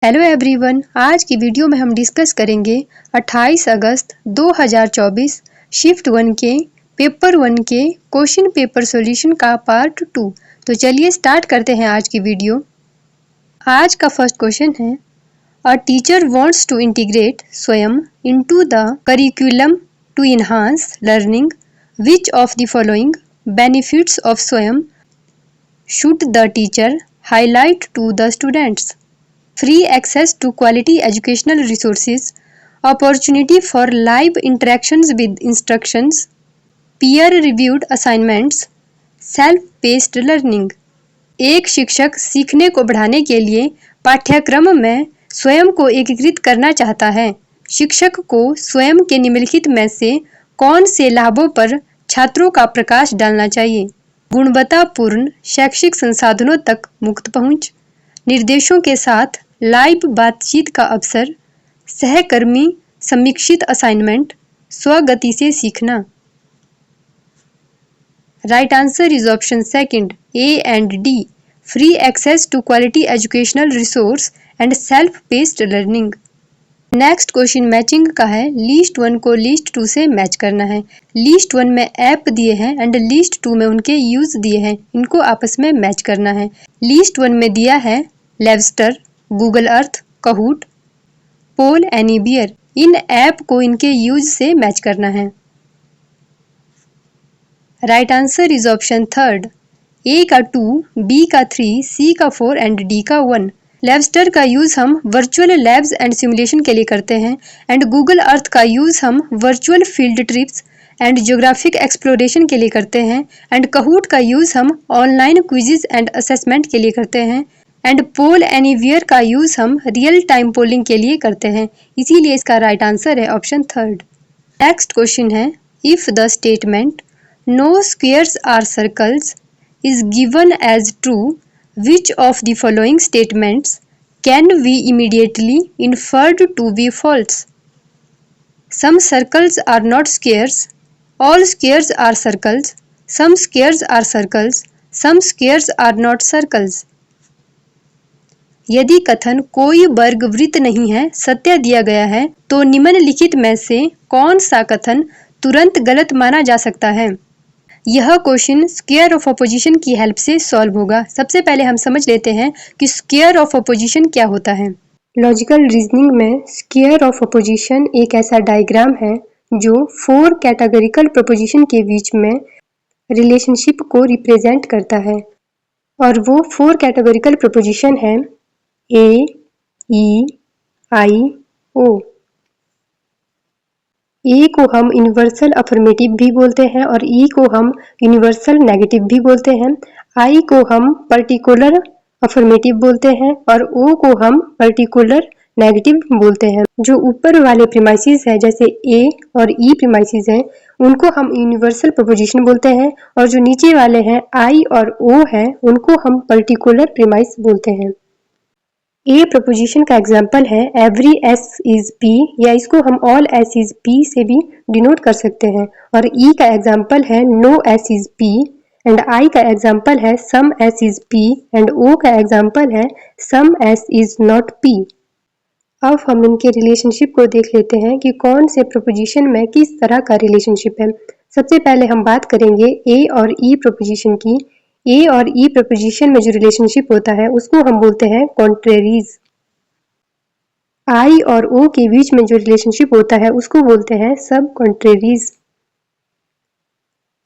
Hello everyone, आज की video में हम डिस्कस करेंगे 28 अगस्त 2024 शिफ्ट 1 के पेपर 1 के क्वेश्चन पेपर सॉल्यूशन का पार्ट 2। तो चलिए स्टार्ट करते हैं आज की वीडियो। आज का फर्स्ट क्वेश्चन है, a teacher wants to integrate Swayam into the curriculum to enhance learning. Which of the following benefits of Swayam should the teacher highlight to the students? Free access to quality educational resources, opportunity for live interactions with instructions, peer-reviewed assignments, self-paced learning। एक शिक्षक सीखने को बढ़ाने के लिए पाठ्यक्रम में स्वयं को एकीकृत करना चाहता है। शिक्षक को स्वयं के निम्नलिखित में से कौन से लाभों पर छात्रों का प्रकाश डालना चाहिए? गुणवत्तापूर्ण शैक्षिक संसाधनों तक मुक्त पहुंच, निर्देशों के साथ लाइव बातचीत का अवसर, सहकर्मी समीक्षित असाइनमेंट, स्वगति से सीखना। Right answer is option second, A and D, free access to quality educational resource and self paced learning. Next question matching का है। लिस्ट 1 को लिस्ट 2 से मैच करना है। लिस्ट 1 में ऐप दिए हैं एंड लिस्ट 2 में उनके यूज दिए हैं, इनको आपस में मैच करना है। लिस्ट 1 में दिया है लेवस्टर, गूगल अर्थ, कहूट, पोल एनीबियर। इन ऐप को इनके यूज से मैच करना है। Right answer is option third, A का 2, बी का 3, सी का 4 एंड डी का 1। लेवस्टर का यूज हम वर्चुअल लैब्स एंड सिमुलेशन के लिए करते हैं एंड गूगल अर्थ का यूज हम virtual field trips and geographic exploration के लिए करते हैं एंड कहूट का यूज हम ऑनलाइन क्विजेज एंड असेसमेंट के लिए करते हैं एंड पोल एनीवियर का यूज हम रियल टाइम पोलिंग के लिए करते हैं। इसीलिए इसका राइट आंसर है ऑप्शन थर्ड। नेक्स्ट क्वेश्चन है, if the statement no squares are circles is given as true, which of the following statements can we immediately inferred to be false? Some circles are not squares, all squares are circles, some squares are circles, some squares are not circles। यदि कथन कोई वर्ग वृत्त नहीं है सत्य दिया गया है तो निम्नलिखित में से कौन सा कथन तुरंत गलत माना जा सकता है? यह क्वेश्चन स्क्वायर ऑफ अपोजिशन की हेल्प से सॉल्व होगा। सबसे पहले हम समझ लेते हैं कि स्क्वायर ऑफ अपोजिशन क्या होता है। लॉजिकल रीजनिंग में स्क्वायर ऑफ अपोजिशन एक ऐसा डायग्राम है जो 4 कैटेगोरिकल प्रपोजिशन के बीच में रिलेशनशिप को रिप्रेजेंट करता है और वो 4 कैटेगोरिकल प्रपोजिशन है ए, ई, आई, ओ। ए को हम यूनिवर्सल अफर्मेटिव भी बोलते हैं और ई को हम यूनिवर्सल नेगेटिव भी बोलते हैं। आई को हम पर्टिकुलर अफर्मेटिव बोलते हैं और ओ को हम पर्टिकुलर नेगेटिव बोलते हैं। जो ऊपर वाले प्रीमाइसेस है जैसे ए और ई प्रीमाइसेस हैं उनको हम यूनिवर्सल प्रपोजिशन बोलते हैं और जो नीचे वाले हैं आई और ओ है उनको हम पर्टिकुलर प्रीमाइस बोलते हैं। ए प्रपोजिशन का एग्जाम्पल है एवरी एस इज पी, या इसको हम ऑल एस इज पी से भी डिनोट कर सकते हैं। और ई का एग्जाम्पल है no S is P and I का एग्जाम्पल है some S is P and O का एग्जाम्पल है some S is not P. अब हम इनके रिलेशनशिप को देख लेते हैं कि कौन से प्रपोजिशन में किस तरह का रिलेशनशिप है। सबसे पहले हम बात करेंगे ए और ई प्रपोजिशन की। ए और ई प्रपोजिशन में जो रिलेशनशिप होता है उसको हम बोलते हैं कॉन्ट्रेरीज। आई और ओ के बीच में जो रिलेशनशिप होता है उसको बोलते हैं सब कॉन्ट्रेरीज।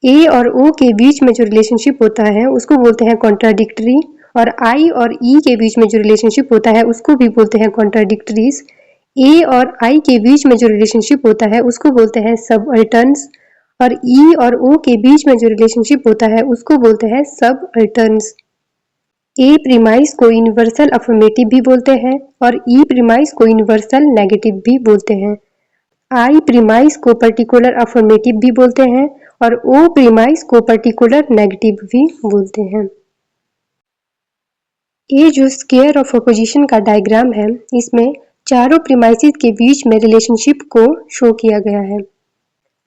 ए और ओ के बीच में जो रिलेशनशिप होता है उसको बोलते हैं कॉन्ट्राडिक्टरी और आई और ई के बीच में जो रिलेशनशिप होता है उसको भी बोलते हैं कॉन्ट्राडिक्टरीज। ए और आई के बीच में जो रिलेशनशिप होता है उसको बोलते हैं सब अल्टर्न्स और ई और ओ के बीच में जो रिलेशनशिप होता है उसको बोलते हैं सब अल्टर्न्स। ए प्रीमाइस को यूनिवर्सल अफर्मेटिव भी बोलते हैं और ई प्रीमाइस को यूनिवर्सल नेगेटिव भी बोलते हैं। आई प्रीमाइस को पर्टिकुलर अफर्मेटिव भी बोलते हैं और ओ प्रीमाइस को पर्टिकुलर नेगेटिव भी बोलते हैं। ये जो स्क्वायर ऑफ अपोजिशन का डायग्राम है इसमें चारों प्रीमाइसेस के बीच में रिलेशनशिप को शो किया गया है।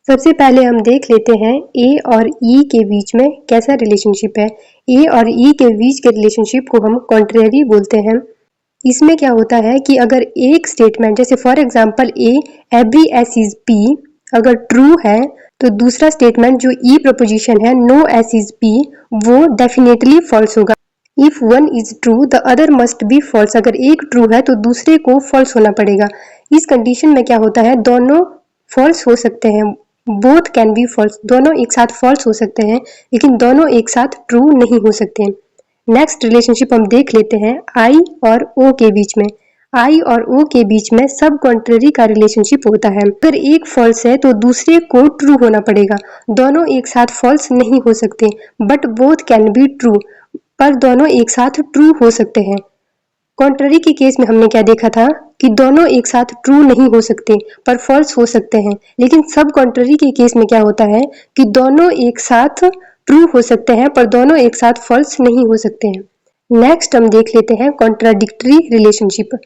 सबसे पहले हम देख लेते हैं ए और ई के बीच में कैसा रिलेशनशिप है। ए और ई के बीच के रिलेशनशिप को हम कॉन्ट्रेरी बोलते हैं इसमें क्या होता है कि अगर एक स्टेटमेंट जैसे for example A every S is P अगर ट्रू है तो दूसरा स्टेटमेंट जो ई प्रपोजिशन है नो एस इज पी वो डेफिनेटली फॉल्स होगा। If one is true the other must be false, अगर एक ट्रू है तो दूसरे को फॉल्स होना पड़ेगा। इस कंडीशन में क्या होता है, दोनों फॉल्स हो सकते हैं, बोथ कैन बी फॉल्स, दोनों एक साथ फॉल्स हो सकते हैं लेकिन दोनों एक साथ ट्रू नहीं हो सकते। नेक्स्ट रिलेशनशिप हम देख लेते हैं आई और ओ के बीच में। आई और ओ के बीच में सब कॉन्ट्ररी का रिलेशनशिप होता है। अगर एक फॉल्स है तो दूसरे को ट्रू होना पड़ेगा। दोनों एक साथ फॉल्स नहीं हो सकते, but both can be true, पर दोनों एक साथ ट्रू हो सकते हैं। कॉन्ट्ररी के केस में हमने क्या देखा था कि दोनों एक साथ ट्रू नहीं हो सकते पर फॉल्स हो सकते हैं, लेकिन सब कॉन्ट्ररी के केस में क्या होता है कि दोनों एक साथ ट्रू हो सकते हैं पर दोनों एक साथ फॉल्स नहीं हो सकते हैं। नेक्स्ट हम देख लेते हैं कॉन्ट्राडिक्टरी रिलेशनशिप।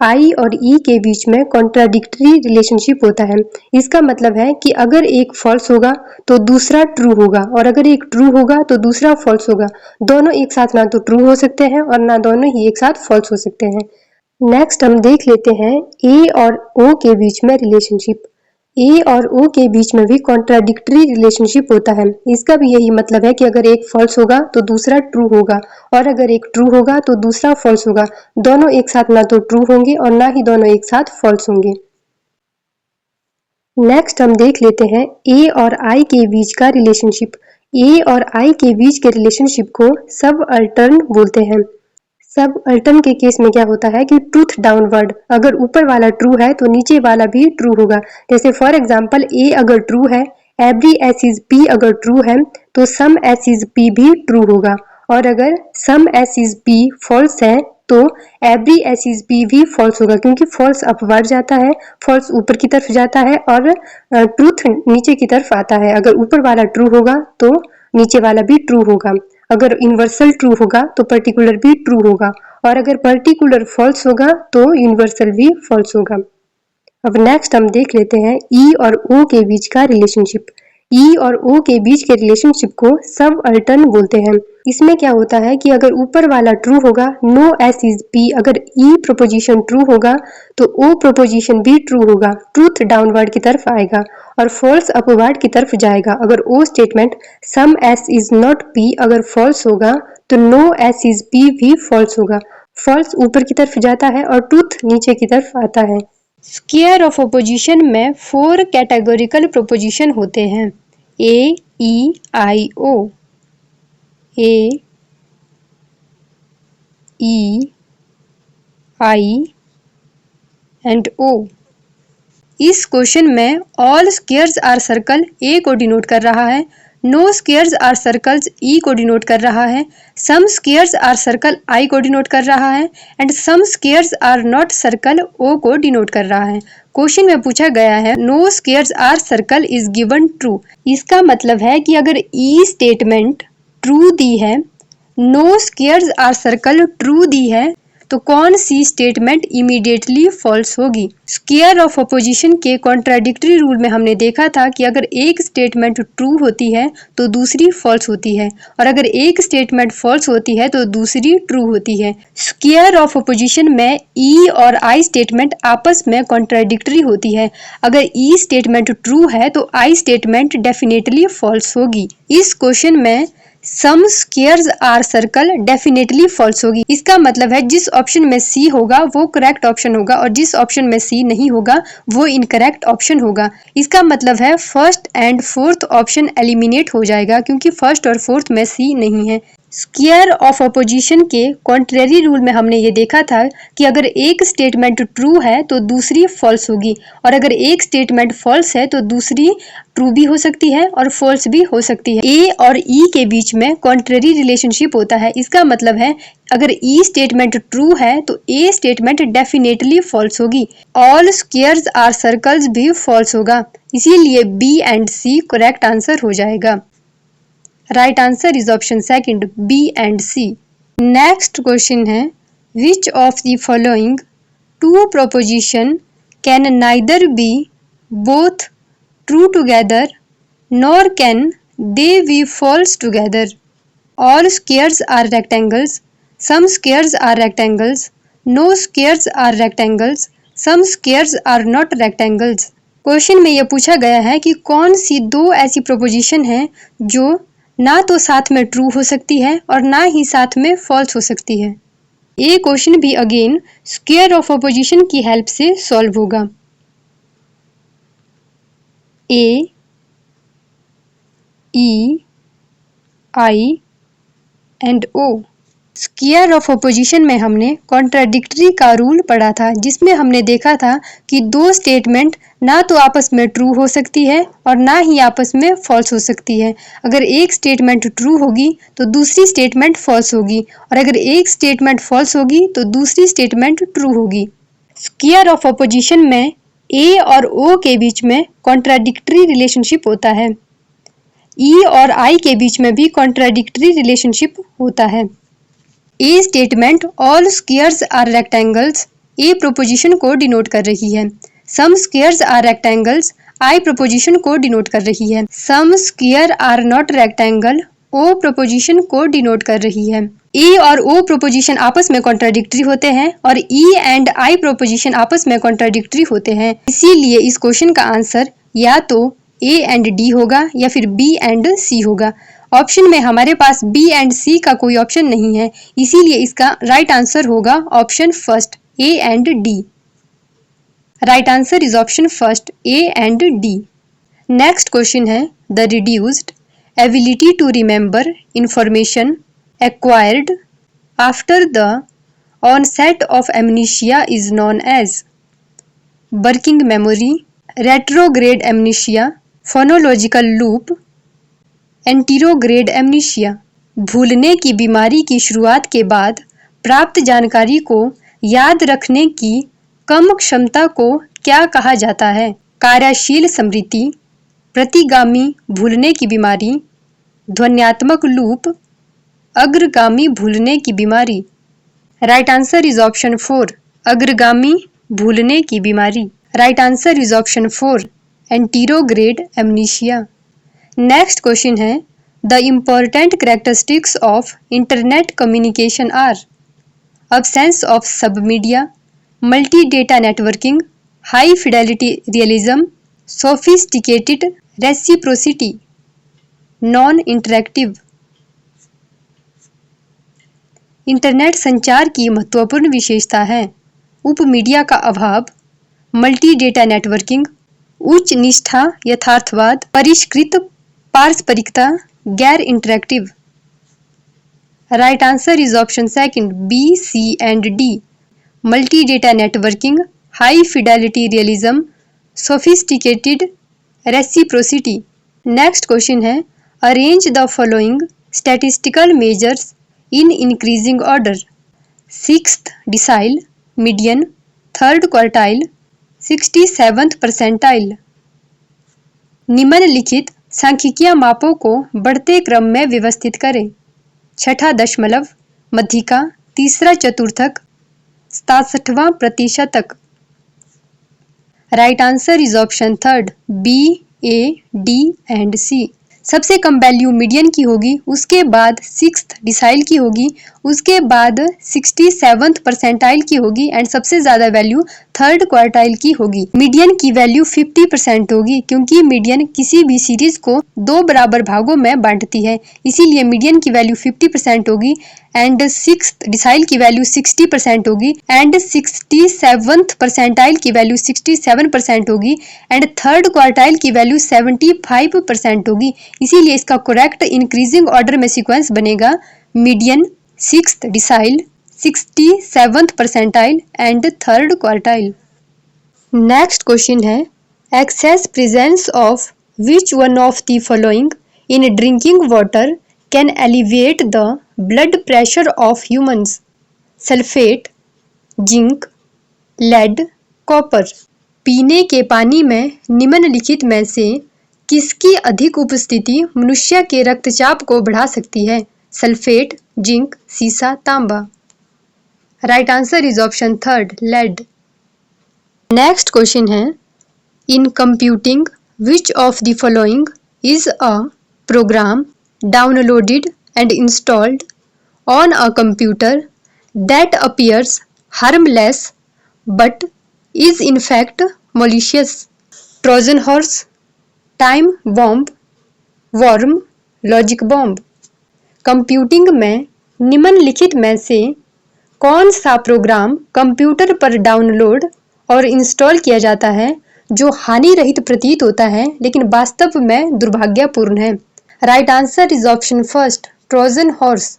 आई और ई के बीच में कॉन्ट्राडिक्टरी रिलेशनशिप होता है। इसका मतलब है कि अगर एक फॉल्स होगा तो दूसरा ट्रू होगा और अगर एक ट्रू होगा तो दूसरा फॉल्स होगा। दोनों एक साथ ना तो ट्रू हो सकते हैं और ना दोनों ही एक साथ फॉल्स हो सकते हैं। नेक्स्ट हम देख लेते हैं ए और ओ के बीच में रिलेशनशिप। ए और ओ के बीच में भी कॉन्ट्राडिक्टरी रिलेशनशिप होता है। इसका भी यही मतलब है कि अगर एक फॉल्स होगा तो दूसरा ट्रू होगा और अगर एक ट्रू होगा तो दूसरा फॉल्स होगा। दोनों एक साथ ना तो ट्रू होंगे और ना ही दोनों एक साथ फॉल्स होंगे। नेक्स्ट हम देख लेते हैं ए और आई के बीच का रिलेशनशिप। ए और आई के बीच के रिलेशनशिप को सब अल्टर्न बोलते हैं। सब अल्टर्न के केस में क्या होता है कि ट्रूथ डाउनवर्ड, अगर ऊपर वाला ट्रू है तो नीचे वाला भी ट्रू होगा। जैसे फॉर एग्जांपल ए अगर ट्रू है, एवरी एस इज पी अगर ट्रू है तो सम एस इज पी भी ट्रू होगा, और अगर सम एस इज पी फॉल्स है तो एवरी एस इज पी भी फॉल्स होगा, क्योंकि फॉल्स अपवर्ड जाता है, फॉल्स ऊपर की तरफ जाता है और ट्रूथ नीचे की तरफ आता है। अगर ऊपर वाला ट्रू होगा तो नीचे वाला भी ट्रू होगा। अगर यूनिवर्सल ट्रू होगा तो पर्टिकुलर भी ट्रू होगा और अगर पर्टिकुलर फॉल्स होगा तो यूनिवर्सल भी फॉल्स होगा। अब नेक्स्ट हम देख लेते हैं ई और ओ के बीच का रिलेशनशिप। ई और ओ के बीच के रिलेशनशिप को सब अल्टर्न बोलते हैं। इसमें क्या होता है कि अगर ऊपर वाला ट्रू होगा, नो एस इज पी, अगर ई प्रोपोजिशन ट्रू होगा तो ओ प्रोपोजिशन भी ट्रू होगा, ट्रूथ डाउनवर्ड की तरफ आएगा और फॉल्स अपवर्ड की तरफ जाएगा। अगर O statement some S is not P अगर फॉल्स होगा तो नो एस इज पी भी फॉल्स होगा, फॉल्स ऊपर की तरफ जाता है और ट्रूथ नीचे की तरफ आता है। स्क्वायर ऑफ अपोजिशन में 4 कैटेगोरिकल प्रोपोजिशन होते हैं, ए E I O, A E I and ओ। इस क्वेश्चन में all squares are circle A को डिनोट कर रहा है, no squares are circles E को डिनोट कर रहा है, some squares are circle I को डिनोट कर रहा है and some squares are not circle O को डिनोट कर रहा है। क्वेश्चन में पूछा गया है no squares are circle is given true. इसका मतलब है कि अगर ई स्टेटमेंट ट्रू दी है, no squares are circle true दी है, तो कौन सी स्टेटमेंट इमीडिएटली फॉल्स होगी। स्क्वायर ऑफ अपोजिशन के कॉन्ट्राडिक्टरी रूल में हमने देखा था कि अगर एक स्टेटमेंट ट्रू होती है तो दूसरी फॉल्स होती है और अगर एक स्टेटमेंट फॉल्स होती है तो दूसरी ट्रू होती है। स्क्वायर ऑफ अपोजिशन में ई और आई स्टेटमेंट आपस में कॉन्ट्राडिक्टरी होती है। अगर ई स्टेटमेंट ट्रू है तो आई स्टेटमेंट डेफिनेटली फॉल्स होगी। इस क्वेश्चन में some squares are circle definitely false होगी। इसका मतलब है जिस ऑप्शन में सी होगा वो करेक्ट ऑप्शन होगा और जिस ऑप्शन में सी नहीं होगा वो इनकरेक्ट ऑप्शन होगा। इसका मतलब है first and fourth option eliminate हो जाएगा क्योंकि फर्स्ट और फोर्थ में सी नहीं है। स्क्वायर ऑफ अपोजिशन के कॉन्ट्रेरी रूल में हमने ये देखा था कि अगर एक स्टेटमेंट ट्रू है तो दूसरी फॉल्स होगी और अगर एक स्टेटमेंट फॉल्स है तो दूसरी ट्रू भी हो सकती है और फॉल्स भी हो सकती है। ए और ई के बीच में कॉन्ट्रेरी रिलेशनशिप होता है। इसका मतलब है अगर ई स्टेटमेंट ट्रू है तो ए स्टेटमेंट डेफिनेटली फॉल्स होगी। ऑल स्क्वायर्स आर सर्कल्स भी फॉल्स होगा, इसीलिए B and C correct answer हो जाएगा। Right answer is option second, B and C. Next question है which of the following two proposition can neither be both true together nor can they be false together. All squares are rectangles, some squares are rectangles, no squares are rectangles, some squares are not rectangles. Question में यह पूछा गया है कि कौन सी दो ऐसी proposition है जो ना तो साथ में ट्रू हो सकती है और ना ही साथ में फॉल्स हो सकती है। ये क्वेश्चन भी अगेन स्क्वायर ऑफ ऑपोजिशन की हेल्प से सॉल्व होगा। A, E, I and O. Square of opposition में हमने कॉन्ट्राडिक्टरी का रूल पढ़ा था, जिसमें हमने देखा था कि दो स्टेटमेंट ना तो आपस में ट्रू हो सकती है और ना ही आपस में फॉल्स हो सकती है। अगर एक स्टेटमेंट ट्रू होगी तो दूसरी स्टेटमेंट फॉल्स होगी, और अगर एक स्टेटमेंट फॉल्स होगी तो दूसरी स्टेटमेंट ट्रू होगी। स्क्वायर ऑफ ऑपोजिशन में ए और ओ के बीच में कॉन्ट्राडिक्टरी रिलेशनशिप होता है। ई और आई के बीच में भी कॉन्ट्राडिक्टरी रिलेशनशिप होता है। A statement all squares are rectangles A proposition को डिनोट कर रही है। Some squares are rectangles I proposition को डिनोट कर रही है। Some square are not rectangle O proposition को डिनोट कर रही है। ए और ओ प्रोपोजिशन आपस में कॉन्ट्राडिक्टरी होते हैं और ई एंड आई प्रोपोजिशन आपस में कॉन्ट्राडिक्टरी होते हैं। इसीलिए इस क्वेश्चन का आंसर या तो ए एंड डी होगा या फिर बी एंड सी होगा। ऑप्शन में हमारे पास बी एंड सी का कोई ऑप्शन नहीं है, इसीलिए इसका राइट आंसर होगा option first A and D. Right answer is option first A and D. Next question है the reduced ability to remember information acquired after the onset of amnesia is known as working memory, retrograde amnesia, phonological loop, anterograde amnesia. भूलने की बीमारी की शुरुआत के बाद प्राप्त जानकारी को याद रखने की कम क्षमता को क्या कहा जाता है? कार्यशील स्मृति, प्रतिगामी भूलने की बीमारी, ध्वन्यात्मक लूप, अग्रगामी भूलने की बीमारी। राइट आंसर इज ऑप्शन 4 अग्रगामी भूलने की बीमारी। Right answer is option 4 anterograde amnesia. Next question है the important characteristics of internet communication are absence of sub media, multi data networking, high fidelity realism, sophisticated reciprocity, non interactive. Internet संचार की महत्वपूर्ण विशेषता है उप मीडिया का अभाव, multi data networking, उच्च निष्ठा यथार्थवाद, परिष्कृत पारस्परिकता, गैर interactive. Right answer is option second B, C and D. Multi data networking, high fidelity realism, sophisticated reciprocity. Next question है arrange the following statistical measures in increasing order. 6th decile, median, 3rd quartile, 67th percentile. निम्नलिखित सांख्यिकीय मापों को बढ़ते क्रम में व्यवस्थित करें। छठा दशमलव, मध्यिका, तीसरा चतुर्थक, 67वां प्रतिशतक। Right answer is option 3 B, A, D and C. सबसे कम वैल्यू मीडियन की होगी, उसके बाद 6th डिसाइल की होगी, उसके बाद 67th परसेंटाइल की होगी एंड सबसे ज्यादा वैल्यू 3rd क्वार्टाइल की होगी। मीडियन की वैल्यू 50% होगी क्योंकि मीडियन किसी भी सीरीज को 2 बराबर भागों में बांटती है, इसीलिए मीडियन की वैल्यू 50% होगी एंड 6th डिसाइल की वैल्यू 60% होगी एंड 67th परसेंटाइल की वैल्यू 67% होगी एंड 3rd क्वार्टाइल की वैल्यू 75% होगी। इसीलिए इसका करेक्ट इंक्रीजिंग ऑर्डर में सीक्वेंस बनेगा median, 6th decile, 67th percentile and 3rd quartile. Next question है excess presence of which one of the following in drinking water can alleviate the blood pressure of humans. Sulphate, zinc, lead, copper. पीने के पानी में निम्नलिखित में से किसकी अधिक उपस्थिति मनुष्य के रक्तचाप को बढ़ा सकती है? सल्फेट, जिंक, सीसा, तांबा। Right answer is option 3 lead. Next question है in computing which of the following is a program downloaded and installed on a computer that appears harmless but is in fact malicious. Trojan horse, time bomb, worm, logic bomb. Computing में निम्नलिखित में से कौन सा program computer पर download और install किया जाता है जो हानि रहित प्रतीत होता है लेकिन वास्तव में दुर्भाग्यपूर्ण है? Right answer is option first, Trojan horse.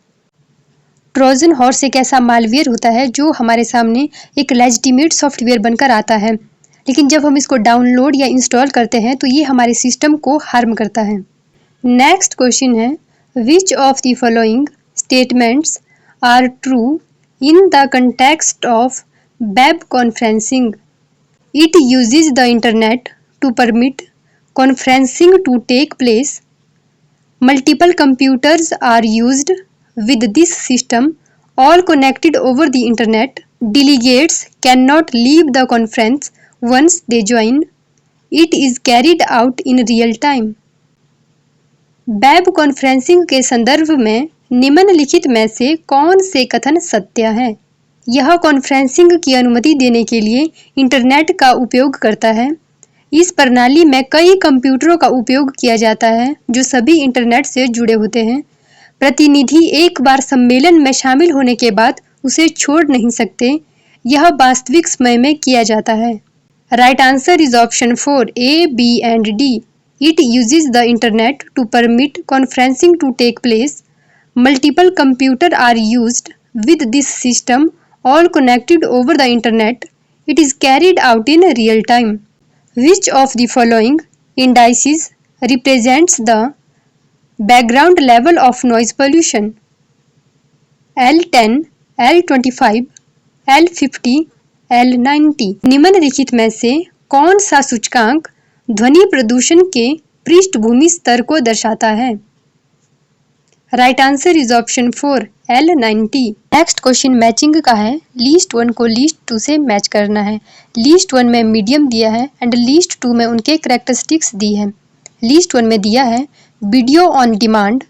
Trojan horse एक ऐसा मालवेयर होता है जो हमारे सामने एक लेजिटिमेट सॉफ्टवेयर बनकर आता है, लेकिन जब हम इसको डाउनलोड या इंस्टॉल करते हैं तो ये हमारे सिस्टम को हार्म करता है। नेक्स्ट क्वेश्चन है, which of the following statements are true in the context of web conferencing? It uses the internet to permit conferencing to take place. Multiple computers are used with this system, all connected over the internet. Delegates cannot leave the conference once they join. It is carried out in real time. Web conferencing के संदर्भ में निम्नलिखित में से कौन से कथन सत्य है? यह कॉन्फ्रेंसिंग की अनुमति देने के लिए इंटरनेट का उपयोग करता है। इस प्रणाली में कई कंप्यूटरों का उपयोग किया जाता है जो सभी इंटरनेट से जुड़े होते हैं। प्रतिनिधि एक बार सम्मेलन में शामिल होने के बाद उसे छोड़ नहीं सकते। यह वास्तविक समय में किया जाता है। Right answer is option 4, A, B and D. It uses the internet to permit conferencing to take place. Multiple computers are used with this system, all connected over the internet. It is carried out in real time. Which of the following indices represents the background level of noise pollution? L10, L25, L50, L90. निम्नलिखित में से कौन सा सूचकांक ध्वनि प्रदूषण के पृष्ठभूमि स्तर को दर्शाता है? Right answer is option 4, L90. Next question matching का है। लीस्ट 1 को लीस्ट 2 से मैच करना है। लीस्ट 1 में मीडियम दिया है एंड लीस्ट 2 में उनके कैरेक्टरिस्टिक्स दी है। लीस्ट 1 में दिया है video on demand,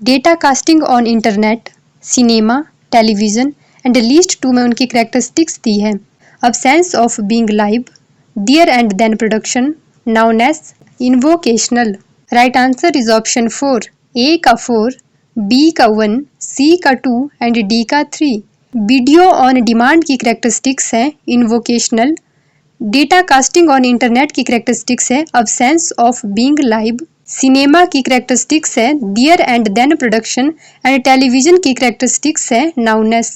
data casting on internet, cinema, television and list 2 में उनकी कैरेक्टरिस्टिक्स दी है। Absence of being live, there and then production, known as invocational. Right answer is option 4, A का 4, B का 1, C का 2 एंड D का 3। Video on demand की characteristics है invocational, data casting on internet की कैरेक्टरिस्टिक्स है absence of being live, cinema की characteristics है there and then production and television की कैरेक्टरिस्टिक्स है नाउनेस।